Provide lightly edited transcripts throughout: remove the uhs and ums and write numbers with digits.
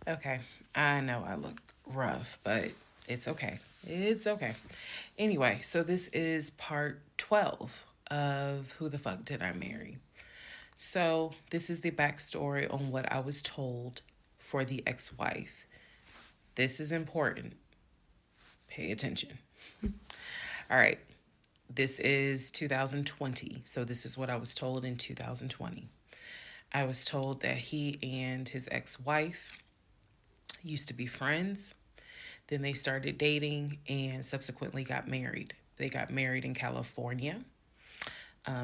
Okay, I know I look rough, but it's okay. It's okay. Anyway, so this is part 12 of Who the Fuck Did I Marry? So, this is the backstory on what I was told for the ex wife. This is important. Pay attention. All right, this is 2020. So, this is what I was told in 2020. I was told that he and his ex wife used to be friends. Then they started dating and subsequently got married. They got married in California.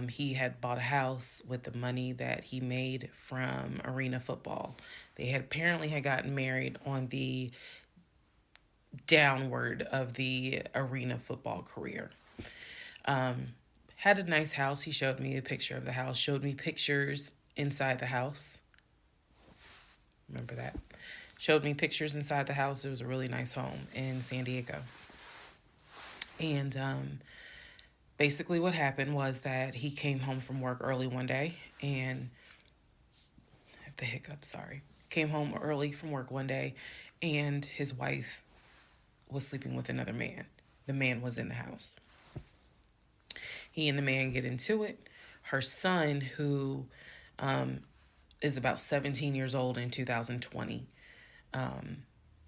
He had bought a house with the money that he made from arena football. They had apparently had gotten married on the downward of the arena football career. Had a nice house. He showed me a picture of the house, showed me pictures inside the house. Remember that? Showed me pictures inside the house. It was a really nice home in San Diego. And basically, what happened was that he came home from work early one day and I have the hiccup, sorry. Came home early from work one day and his wife was sleeping with another man. The man was in the house. He and the man get into it. Her son, who is about 17 years old in 2020,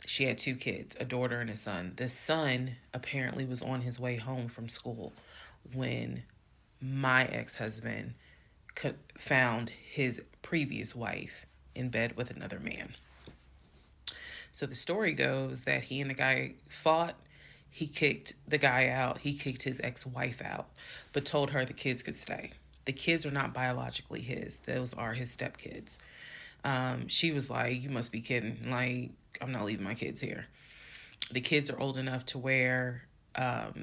she had two kids, a daughter and a son. The son apparently was on his way home from school when my ex-husband found his previous wife in bed with another man. So the story goes that he and the guy fought. He kicked the guy out. He kicked his ex-wife out, but told her the kids could stay. The kids are not biologically his. Those are his stepkids. She was like, "You must be kidding. Like, I'm not leaving my kids here." The kids are old enough to where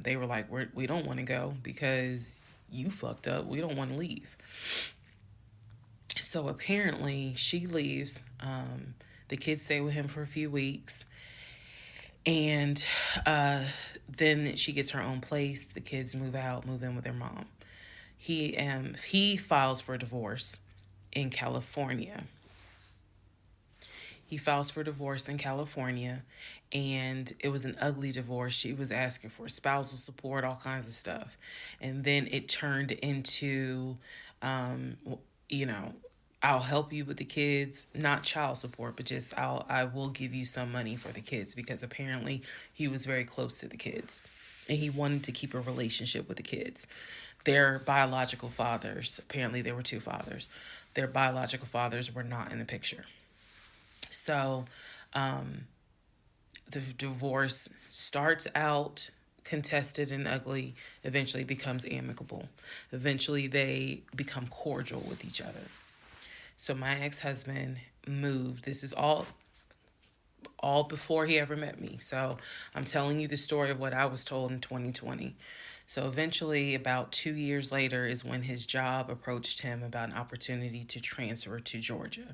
they were like, we don't want to go because you fucked up. We don't want to leave. So apparently she leaves. The kids stay with him for a few weeks. And then she gets her own place. The kids move out, move in with their mom. He files for divorce in California. He files for divorce in California, and it was an ugly divorce. She was asking for spousal support, all kinds of stuff. And then it turned into, um, you know, I'll help you with the kids, not child support, but just I will give you some money for the kids because apparently he was very close to the kids and he wanted to keep a relationship with the kids. Their biological fathers, apparently there were two fathers, their biological fathers were not in the picture. So the divorce starts out contested and ugly, eventually becomes amicable. Eventually they become cordial with each other. So my ex-husband moved. This is all before he ever met me. So I'm telling you the story of what I was told in 2020. So eventually, about 2 years later, is when his job approached him about an opportunity to transfer to Georgia.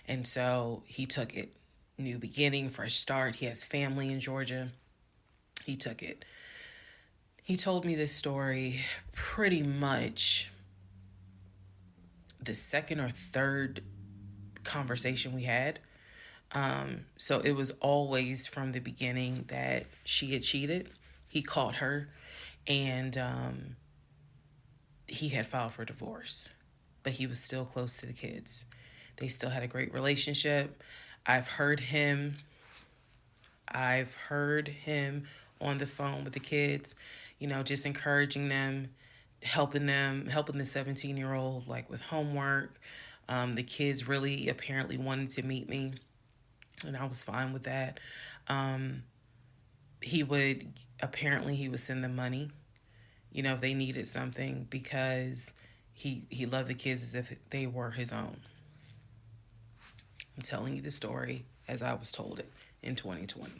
And so he took it. New beginning, fresh start. He has family in Georgia. He took it. He told me this story pretty much the second or third conversation we had. So it was always from the beginning that she had cheated. He caught her and he had filed for divorce, but he was still close to the kids. They still had a great relationship. I've heard him on the phone with the kids, just encouraging them, helping the 17-year-old like with homework. The kids really apparently wanted to meet me, and I was fine with that. He would send them money, if they needed something because he loved the kids as if they were his own. I'm telling you the story as I was told it in 2020.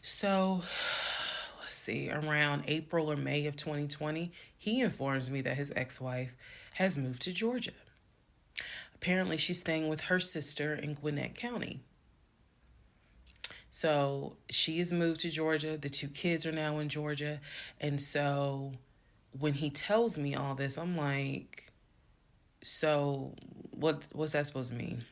So, let's see, around April or May of 2020, he informs me that his ex-wife has moved to Georgia. Apparently, she's staying with her sister in Gwinnett County. So, she has moved to Georgia. The two kids are now in Georgia. And so, when he tells me all this, I'm like, so what's that supposed to mean?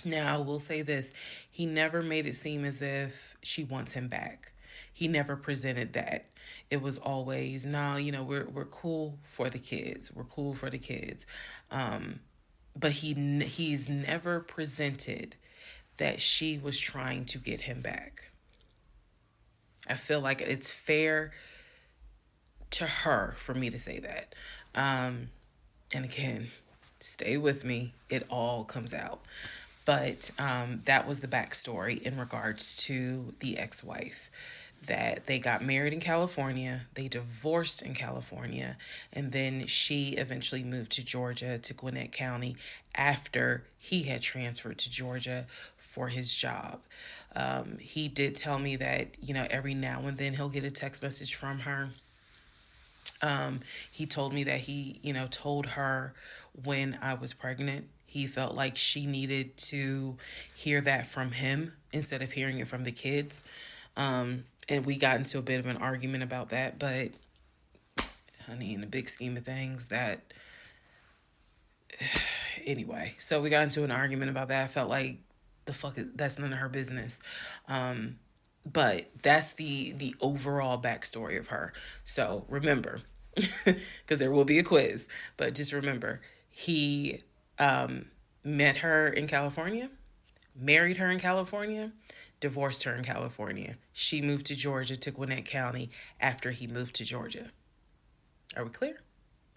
Now, I will say this. He never made it seem as if she wants him back. He never presented that. It was always, no, we're cool for the kids. We're cool for the kids. But he's never presented that she was trying to get him back. I feel like it's fair to her for me to say that. And again, stay with me. It all comes out. But that was the backstory in regards to the ex-wife. That they got married in California, they divorced in California, and then she eventually moved to Georgia, to Gwinnett County, after he had transferred to Georgia for his job. He did tell me that, every now and then he'll get a text message from her. He told me that he, told her when I was pregnant. He felt like she needed to hear that from him instead of hearing it from the kids. And we got into a bit of an argument about that, but honey, in the big scheme of things, that anyway. So we got into an argument about that. I felt like that's none of her business. But that's the overall backstory of her. So remember, because there will be a quiz, but just remember, he met her in California, married her in California, divorced her in California. She moved to Georgia, to Gwinnett County, after he moved to Georgia. Are we clear?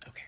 Okay.